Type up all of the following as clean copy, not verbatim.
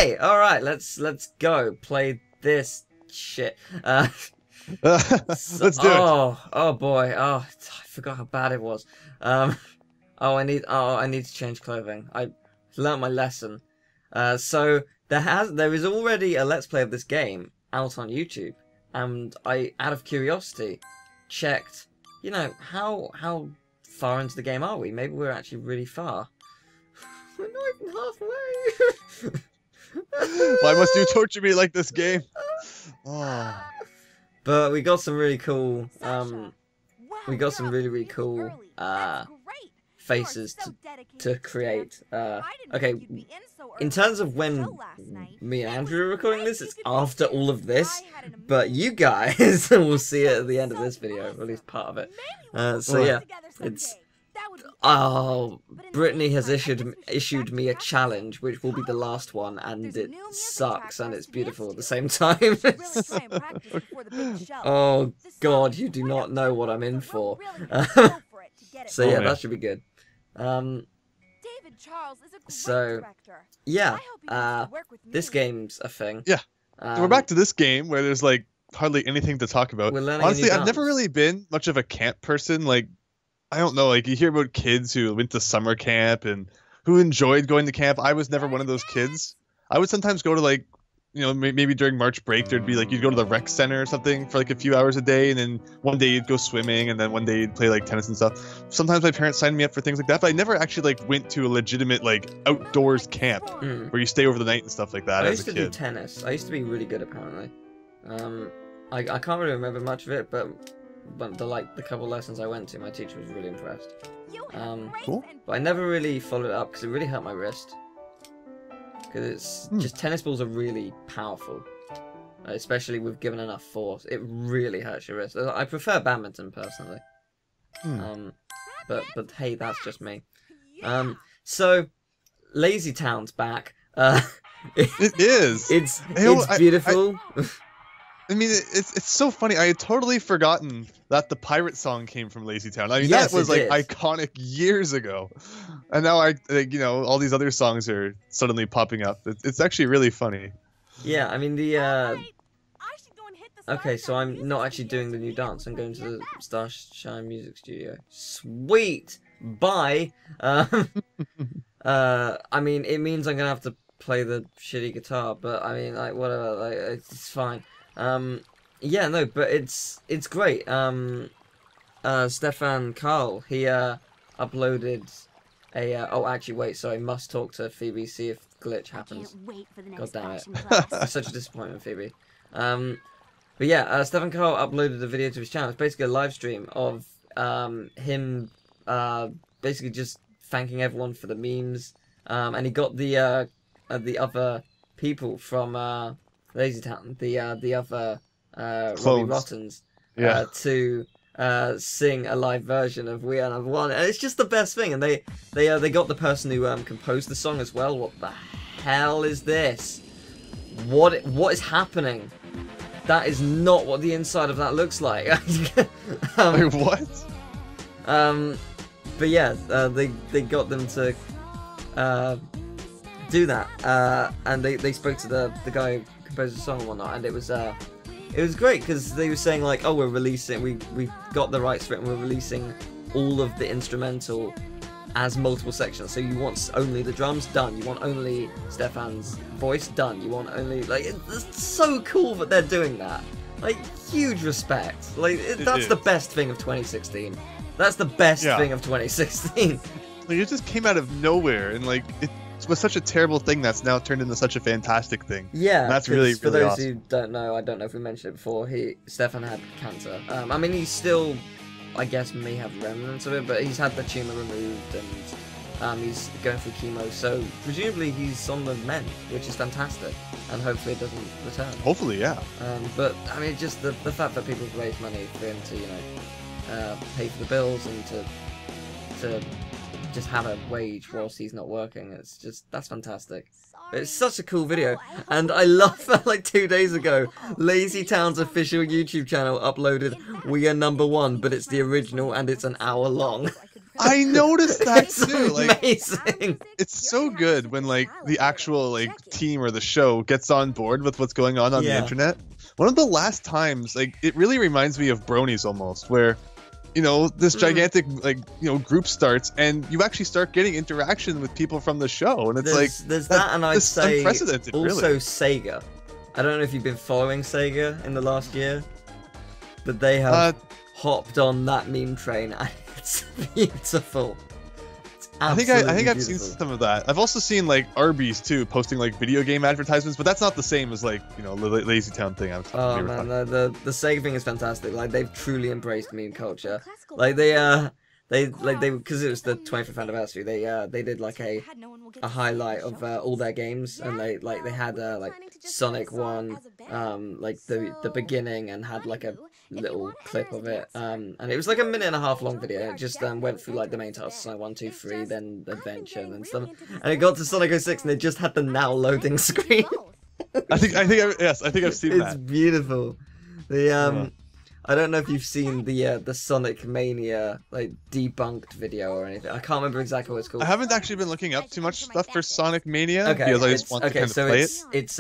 Okay, alright, let's go. Play this shit. Let's do it. Oh boy. Oh, I forgot how bad it was. I need to change clothing. I learnt my lesson. So there is already a Let's Play of this game out on YouTube, and I, out of curiosity, checked, you know, how far into the game are we? Maybe we're actually really far. We're not even halfway. Why must you torture me like this game? Oh. But we got some really cool, really cool faces to create. Okay, in terms of when me and Andrew are recording this, it's after all of this, but you guys will see it at the end of this video, or at least part of it. So yeah, it's... Oh, Brittany has issued me a challenge, which will be the last one, and it sucks and it's beautiful at the same time. Oh god, you do not know what I'm in for. So yeah, that should be good. So yeah, this game's a thing. Yeah, so we're back to this game where there's like hardly anything to talk about. Honestly, I've never really been much of a camp person. Like, I don't know, like you hear about kids who went to summer camp and who enjoyed going to camp. I was never one of those kids. I would sometimes go to, like, you know, maybe during March break there'd be like, you'd go to the rec center or something for like a few hours a day, and then one day you'd go swimming, and then one day you'd play like tennis and stuff. Sometimes my parents signed me up for things like that, but I never actually like went to a legitimate like outdoors camp where you stay over the night and stuff like that as a kid. I used to do tennis. I used to be really good apparently. I can't really remember much of it, but the couple lessons I went to, my teacher was really impressed. Cool. But I never really followed it up because it really hurt my wrist. Because it's just, tennis balls are really powerful, especially with given enough force. It really hurts your wrist. I prefer badminton personally. But hey, that's just me. So Lazy Town's back. It is. It's beautiful. I mean, it's so funny. I had totally forgotten that the pirate song came from Lazy Town. I mean, yes, that was like iconic years ago, and now you know, all these other songs are suddenly popping up. It's actually really funny. Yeah, I mean the. Okay, so I'm not actually doing the new dance. I'm going to the Starshine Music Studio. Sweet. Bye. I mean, it means I'm gonna have to play the shitty guitar, but I mean, like, whatever. Like, it's fine. Yeah, no, but it's great. Stefan Carl, he uploaded a oh, actually, wait, sorry, must talk to Phoebe, see if glitch happens. God damn it. It's such a disappointment, Phoebe. But yeah, Stefan Carl uploaded a video to his channel. It's basically a live stream of him basically just thanking everyone for the memes, and he got the other people from Lazy Town, the other Robbie Rottens, to sing a live version of We Are Number One, and it's just the best thing. And they got the person who composed the song as well. What the hell is this? What is happening? That is not what the inside of that looks like. Wait, what? But yeah, they got them to do that, and they spoke to the guy who composed the song and whatnot, and it was great because they were saying like, oh, we're releasing, we got the rights for it, and we're releasing all of the instrumental as multiple sections. So you want only the drums, done. You want only Stefan's voice, done. You want only, like, it's so cool that they're doing that. Like, huge respect. Like, that's the best thing of 2016. That's the best thing of 2016. Like, it just came out of nowhere, and like it was such a terrible thing that's now turned into such a fantastic thing. Yeah, and that's really for those awesome. who don't know, I don't know if we mentioned it before, Stefan had cancer. I mean, he's still, I guess, may have remnants of it, but he's had the tumour removed, and he's going through chemo, so presumably he's on the mend, which is fantastic, and hopefully it doesn't return. Hopefully, yeah. But I mean, just the fact that people have raised money for him to, you know, pay for the bills and to just have a wage whilst he's not working, that's fantastic. It's such a cool video, and I love that, like 2 days ago, Lazy Town's official YouTube channel uploaded We Are Number One, but it's the original and it's an hour long. I noticed that It's too. amazing. It's so good when like the actual like team or the show gets on board with what's going on the internet. One of the last times, like, it really reminds me of Bronies almost, where, you know, this gigantic like, you know, group starts and you actually start getting interaction with people from the show, and it's there's that, and I'd say unprecedented, also really. Sega. I don't know if you've been following Sega in the last year, but they have hopped on that meme train, and it's beautiful. I think I've seen some of that. I've also seen like Arby's too posting like video game advertisements, but that's not the same as like, you know, the Lazy Town thing. Oh man, the Sega thing is fantastic. Like, they've truly embraced meme culture. Like they because it was the 25th anniversary. They did like a highlight of all their games, and they had like Sonic 1, like the beginning, and had like a little clip of it, and it was like a 1.5 minute long video. It just went through like the main tasks, like 1, 2, 3, then adventure and stuff, and it got to Sonic 06, and they just had the now loading screen. I think I've seen that. It's beautiful. I don't know if you've seen the Sonic Mania like debunked video or anything. I can't remember exactly what it's called. I haven't actually been looking up too much stuff for Sonic Mania, okay, because I just want to kind of play it. It's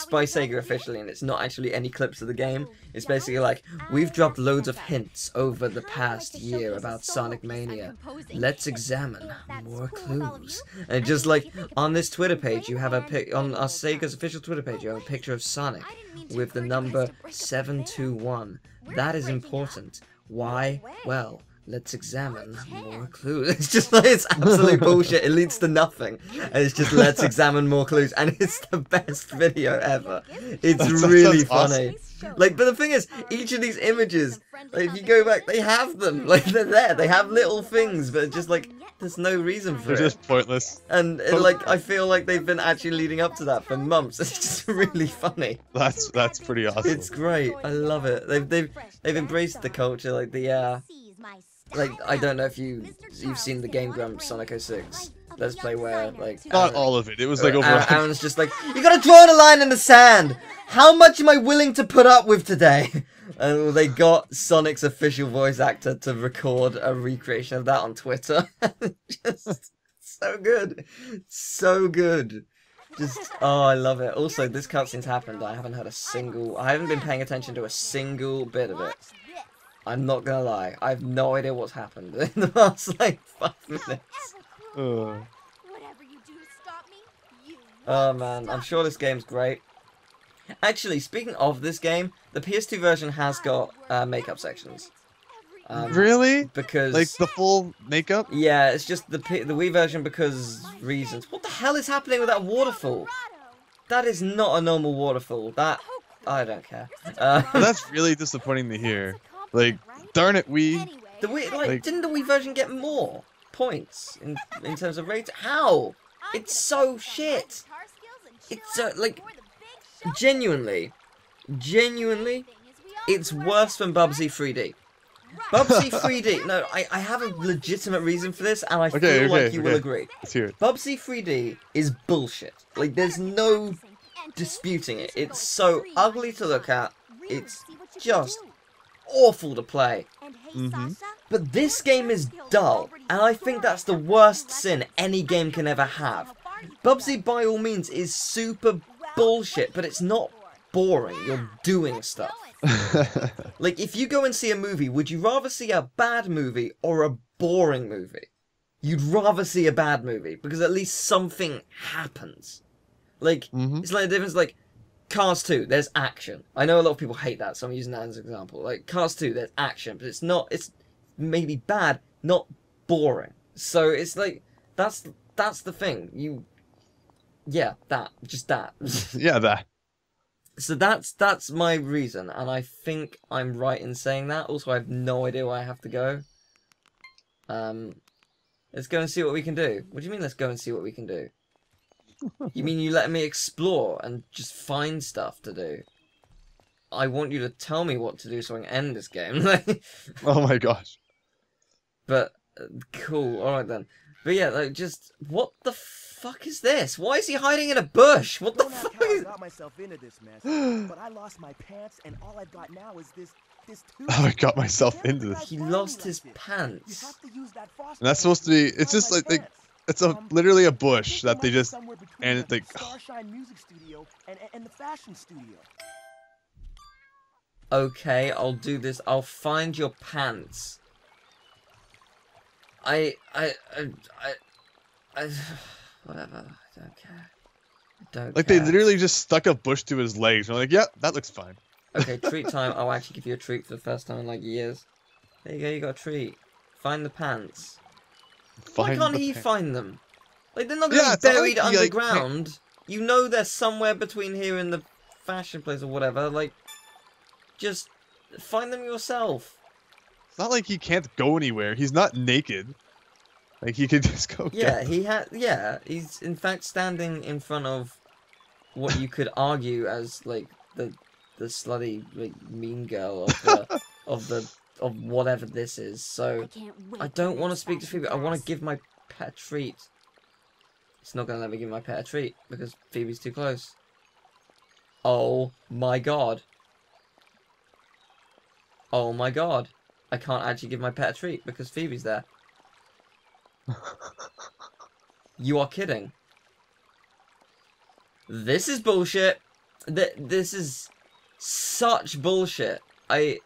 by Sega officially, and it's not actually any clips of the game. It's basically like, we've dropped loads of hints over the past year about Sonic Mania. Let's examine more clues. And just like on this Twitter page, you have on our Sega's official Twitter page, you have a picture of Sonic with the number 721. That is important. Why? Well, let's examine more clues. It's just like, it's absolute bullshit. It leads to nothing. And it's just, let's examine more clues. And it's the best video ever. It's really funny. Awesome. Like, but the thing is, each of these images, like, if you go back, they have them. Like, they're there. They have little things, but just like, there's no reason for it. They're just pointless. And like, I feel like they've been actually leading up to that for months. It's just really funny. That's pretty awesome. It's great. I love it. They've embraced the culture. Like like, I don't know if you've seen the Game Grumps Sonic 06 Let's Play, where like not all of it. It was like over. Aaron's just like, you gotta draw a line in the sand. How much am I willing to put up with today? And they got Sonic's official voice actor to record a recreation of that on Twitter. Just so good. So good. Just, oh, I love it. Also, this cutscene's happened. I haven't been paying attention to a single bit of it. I'm not gonna lie. I have no idea what's happened in the last, like, 5 minutes. Oh, man. I'm sure this game's great. Actually, speaking of this game, the PS2 version has got makeup sections. Really? Because like the full makeup? Yeah, it's just the Wii version because reasons. What the hell is happening with that waterfall? That is not a normal waterfall. That I don't care. Well, that's really disappointing to hear. Like, darn it, Wii. The Wii, like, didn't the Wii version get more points in terms of rating? How? It's so shit. It's so, like, genuinely, it's worse than Bubsy 3D. Bubsy 3D, no, I have a legitimate reason for this, and I feel like you will agree. Let's hear it. Bubsy 3D is bullshit. Like, there's no disputing it. It's so ugly to look at. It's just awful to play. But this game is dull, and I think that's the worst sin any game can ever have. Bubsy, by all means, is super bullshit, but it's not boring. You're doing stuff. Like, if you go and see a movie, would you rather see a bad movie or a boring movie? You'd rather see a bad movie, because at least something happens. Like, it's like the difference, like, Cars 2, there's action. I know a lot of people hate that, so I'm using that as an example. Like, Cars 2, there's action, but it's maybe bad, not boring. So, it's like, that's the thing. Yeah, that. Yeah, that. So that's my reason, and I think I'm right in saying that. Also, I have no idea where I have to go. Let's go and see what we can do. What do you mean, let's go and see what we can do? You mean you let me explore and just find stuff to do? I want you to tell me what to do so I can end this game. Oh my gosh. But, cool, alright then. But yeah, like, just, what the fuck is this? Why is he hiding in a bush? What the fuck? I got myself into this mess, but I lost my pants, and all I've got now is this Oh, I got myself into this. He lost his pants. And that's supposed to be. It's just like it's literally a bush that they just and it's like. Starshine Music Studio and the fashion studio. Okay, I'll do this. I'll find your pants. Whatever. I don't care. I don't like care. They literally just stuck a bush to his legs. And I'm like, yeah, that looks fine. Okay, treat time. I'll actually give you a treat for the first time in like years. There you go. You got a treat. Find the pants. Why can't he find them? Like they're not gonna be buried underground. Like, you know they're somewhere between here and the fashion place or whatever. Like, just find them yourself. It's not like he can't go anywhere. He's not naked. Like he could just go. Yeah, he's in fact standing in front of what you could argue as like the slutty like mean girl of whatever this is. So I don't want to speak to Phoebe. I want to give my pet a treat. It's not gonna let me give my pet a treat because Phoebe's too close. Oh my god. Oh my god. I can't actually give my pet a treat because Phoebe's there. You are kidding. This is bullshit. This is such bullshit. I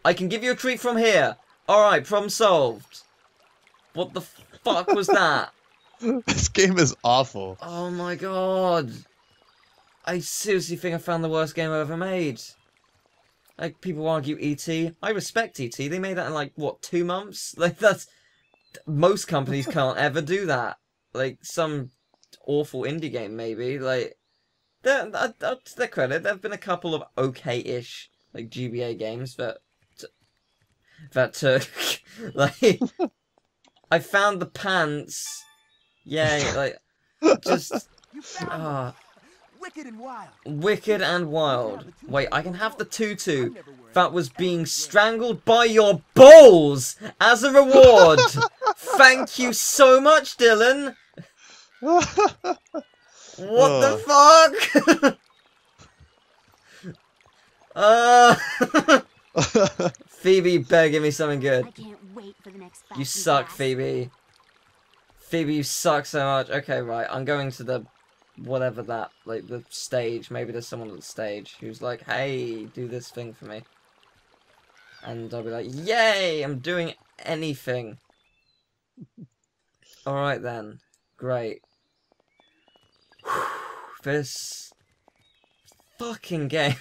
can give you a treat from here. Alright, problem solved. What the fuck was that? This game is awful. Oh my god. I seriously think I found the worst game I've ever made. Like, people argue E.T. I respect E.T. They made that in, like, what, 2 months? Like, that's... Most companies can't ever do that. Like, some awful indie game, maybe. Like, to their credit, there have been a couple of okay-ish, like, GBA games that took... like... I found the pants. Yay, like... Just... Wicked and wild. Wicked and wild. Wait, I can have the tutu that was being strangled by your balls as a reward. Thank you so much, Dylan. What the fuck? Phoebe, better give me something good. I can't wait for the next You suck, Phoebe. Phoebe, you suck so much. Okay, right, I'm going to the... whatever that, like, the stage. Maybe there's someone at the stage who's like, hey, do this thing for me. And I'll be like, yay, I'm doing anything. Alright then. Great. This fucking game.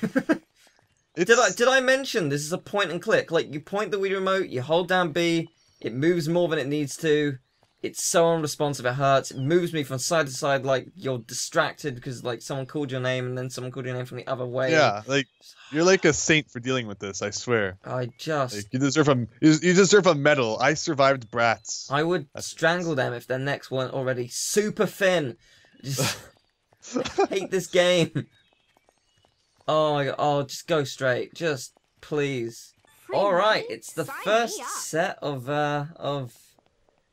Did I mention this is a point and click? Like, you point the Wii remote, you hold down B, it moves more than it needs to. It's so unresponsive, it hurts. It moves me from side to side like you're distracted because like someone called your name and then someone called your name from the other way. Yeah, like you're like a saint for dealing with this, I swear. I just... Like, you deserve a medal. I survived Bratz. I would strangle them if their necks weren't already super thin. Just... I hate this game. Oh my god, oh, just go straight. Just, please. Alright, it's the first set of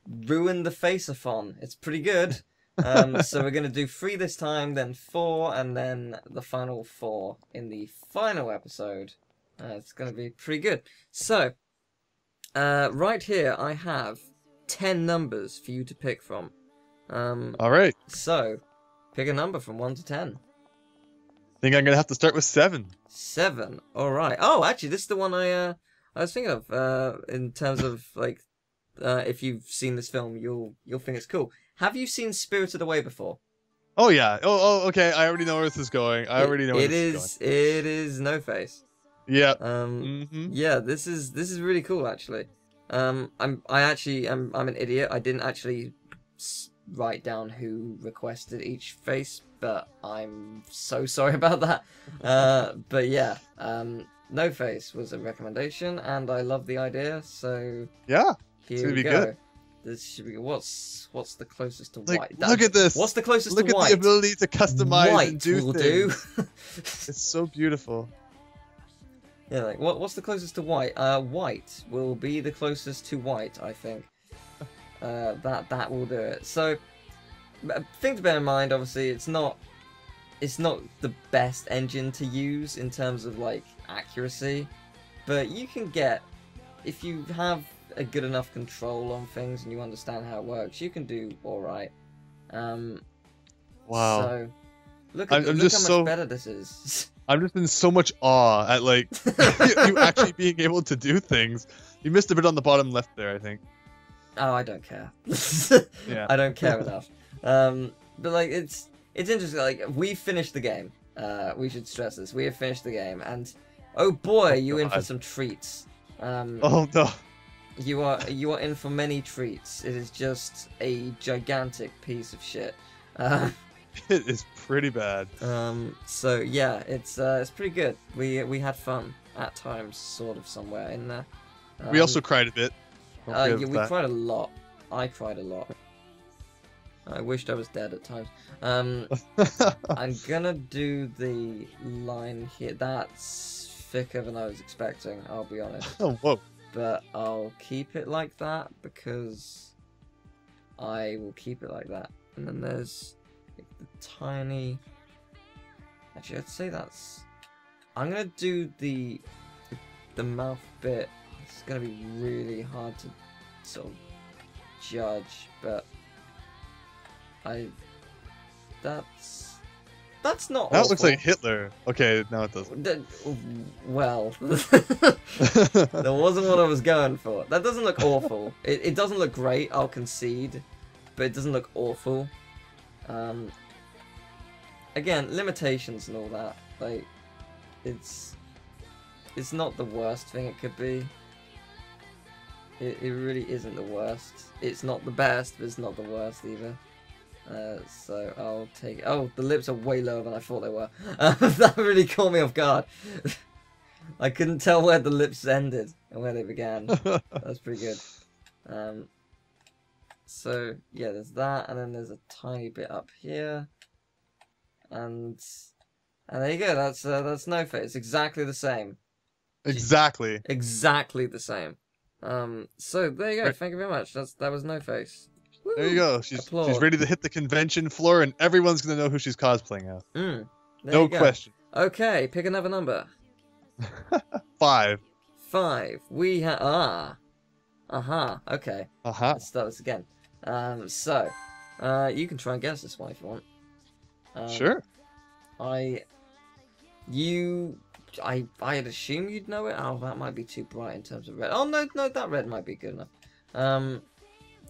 Ruin the Face-a-thon. It's pretty good. So we're going to do 3 this time, then 4, and then the final 4 in the final episode. It's going to be pretty good. So, right here I have 10 numbers for you to pick from. Alright. So, pick a number from 1 to 10. I think I'm going to have to start with 7. 7, alright. Oh, actually, this is the one I was thinking of, in terms of, like, if you've seen this film, you'll think it's cool. Have you seen Spirited Away before? Oh yeah. Oh okay. I already know where this is going. I already know where this is going. It is No Face. Yeah. Yeah. This is really cool actually. I'm an idiot. I didn't actually write down who requested each face, but I'm so sorry about that. But yeah. No Face was a recommendation, and I love the idea. So yeah. Here we go. Good. This should be what's the closest to white? Look at this. What's the closest to white? Look at the ability to customize white and do will things. Do. It's so beautiful. Yeah, like what's the closest to white? White will be the closest to white, I think. that will do it. So, thing to bear in mind, obviously, it's not the best engine to use in terms of like accuracy, but you can get, if you have a good enough control on things and you understand how it works, you can do all right. Wow. So look how much better this is. I'm just in so much awe at like you actually being able to do things. You missed a bit on the bottom left there, I think. Oh, I don't care. Yeah. I don't care enough. But like it's interesting. Like we finished the game. We should stress this. We have finished the game, and oh boy, you're in for some treats. Oh no. You are in for many treats. It is just a gigantic piece of shit. It is pretty bad. So yeah, it's pretty good. We had fun at times, sort of somewhere in there. We also cried a bit. Yeah, we cried a lot. I cried a lot. I wished I was dead at times. I'm gonna do the line here. That's thicker than I was expecting, I'll be honest. Oh, whoa. But I'll keep it like that because I will keep it like that. And then there's the tiny... Actually, I'd say that's... I'm gonna do the mouth bit. It's gonna be really hard to sort of judge, but that's not That awful. looks like Hitler. Okay, now it doesn't. Well, that wasn't what I was going for. That doesn't look awful. It doesn't look great, I'll concede, but it doesn't look awful. Again, limitations and all that. Like, it's not the worst thing it could be. It really isn't the worst. It's not the best, but it's not the worst either. So I'll take it. Oh, the lips are way lower than I thought they were. That really caught me off guard. I couldn't tell where the lips ended and where they began. That's pretty good. So yeah, there's that, and then there's a tiny bit up here, and there you go. That's No Face. Exactly the same. Exactly. Exactly the same. So there you go. Thank you very much. That was No Face. Woo! There you go. She's ready to hit the convention floor, and everyone's gonna know who she's cosplaying as. No question. Okay, pick another number. 5. 5. We have okay. Let's start this again. So you can try and guess this one if you want. Sure. I'd assume you'd know it. Oh, that might be too bright in terms of red. Oh no, that red might be good enough.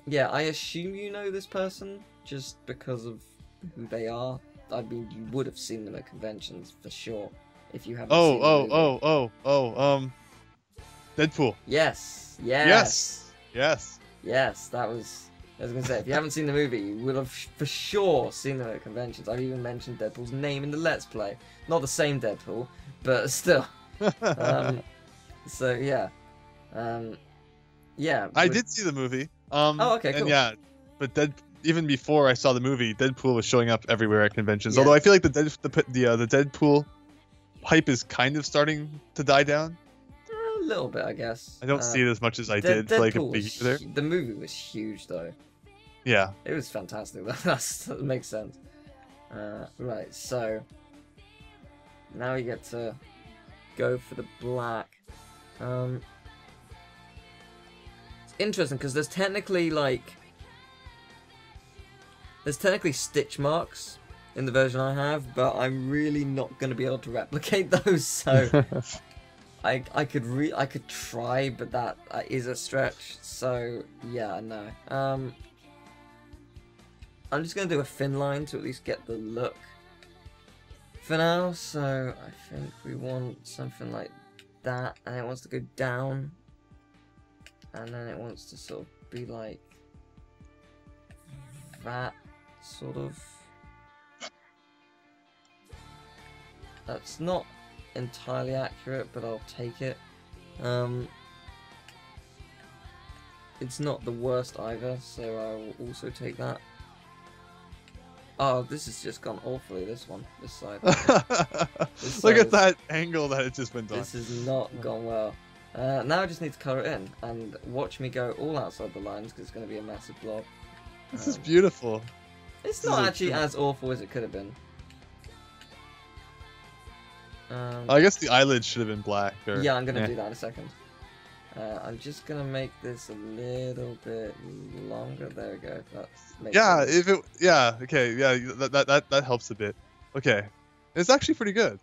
Yeah, I assume you know this person just because of who they are. I mean, you would have seen them at conventions for sure if you haven't seen the movie. Deadpool. Yes. That was. I was gonna say, if you haven't seen the movie, you would have for sure seen them at conventions. I've even mentioned Deadpool's name in the Let's Play. Not the same Deadpool, but still. So yeah. Yeah. I did see the movie. Oh, okay, cool. And yeah, but even before I saw the movie, Deadpool was showing up everywhere at conventions. Yeah. Although I feel like the Deadpool hype is kind of starting to die down. A little bit, I guess. I don't see it as much as I did like a big there. The movie was huge, though. Yeah. It was fantastic. That makes sense. Right, so now we get to go for the black. It's interesting because there's technically stitch marks in the version I have, but I'm really not going to be able to replicate those. So I could try, but that is a stretch. So yeah, no. I'm just going to do a thin line to at least get the look for now. So I think we want something like that, and it wants to go down, and then it wants to sort of be like that, sort of. That's not entirely accurate, but I'll take it. It's not the worst either, so I will also take that. Oh, this has just gone awfully, this side. Look at that angle that it just went on. This has not gone well. Now I just need to colour it in, and watch me go all outside the lines, because it's going to be a massive blob. This is beautiful. It's not actually as awful as it could have been. I guess the eyelids should have been black. Or, yeah, I'm going to do that in a second. I'm just going to make this a little bit longer. There we go. Yeah, okay, yeah, that helps a bit. Okay. It's actually pretty good.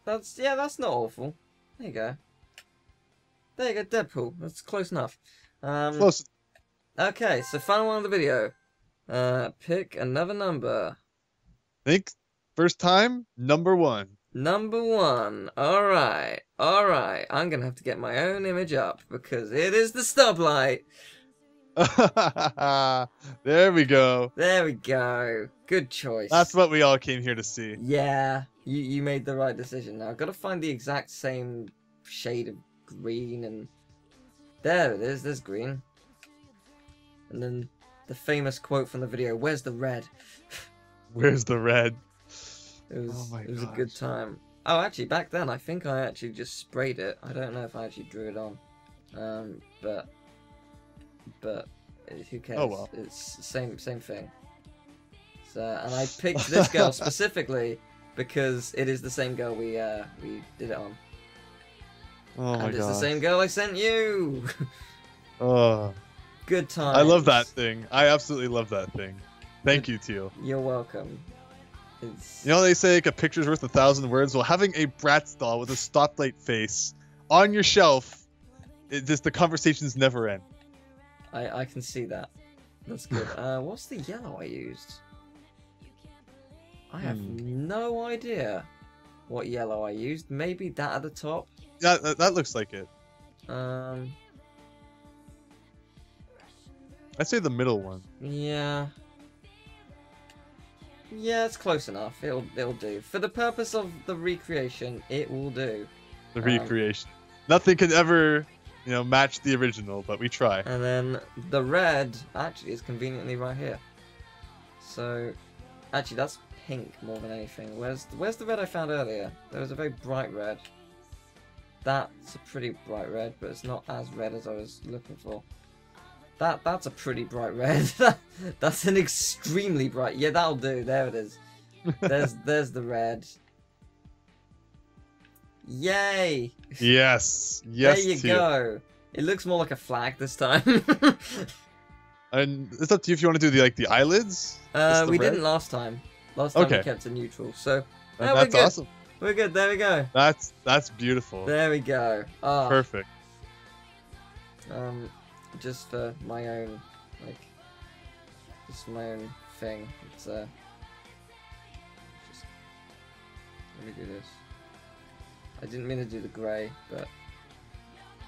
That's not awful. There you go. There you go, Deadpool. That's close enough. Close. Okay, so final one of the video. Pick another number. I think first time, number 1. Number 1. Alright. Alright. I'm gonna have to get my own image up because it is the stoplight. There we go. There we go. Good choice. That's what we all came here to see. Yeah. You made the right decision. Now I've got to find the exact same shade of green, and there it is. There's green. And then the famous quote from the video, "Where's the red?" Where's the red? It was a good time. Oh, actually, back then, I think I actually just sprayed it. I don't know if I actually drew it on. But who cares? Oh well. It's the same thing. So, and I picked this girl specifically because it is the same girl we did it on. Oh my god. And it's the same girl I sent you. Oh. Good time. I love that thing. I absolutely love that thing. Thank you, Teal. You're welcome. You know they say like, a picture's worth 1,000 words? Well, having a Bratz doll with a stoplight face on your shelf, the conversations never end. I can see that. That's good. What's the yellow I used? I have no idea what yellow I used. Maybe that at the top? Yeah, that looks like it. I'd say the middle one. Yeah. Yeah, it's close enough. It'll do. For the purpose of the recreation, it will do. The recreation. Nothing can ever, match the original, but we try. And then the red actually is conveniently right here. So, actually that's pink more than anything. Where's the red I found earlier? There was a very bright red. That's a pretty bright red, but it's not as red as I was looking for. That's a pretty bright red. That's an extremely bright. Yeah, that'll do. There it is. There's the red. Yay! Yes. There you go. It looks more like a flag this time. And it's up to you if you want to do the eyelids. We didn't last time. Last time we kept it neutral. So that's awesome. We're good. There we go. That's beautiful. There we go. Ah. Perfect. Just for my own, just for my own thing. It's just let me do this. I didn't mean to do the grey, but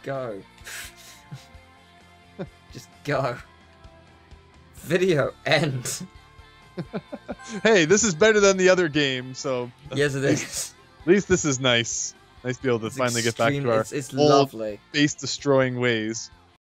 go. Just go. Video end. Hey, this is better than the other game, so yes, it is. At least this is nice. Nice to be able to finally get back to our it's old lovely face-destroying ways.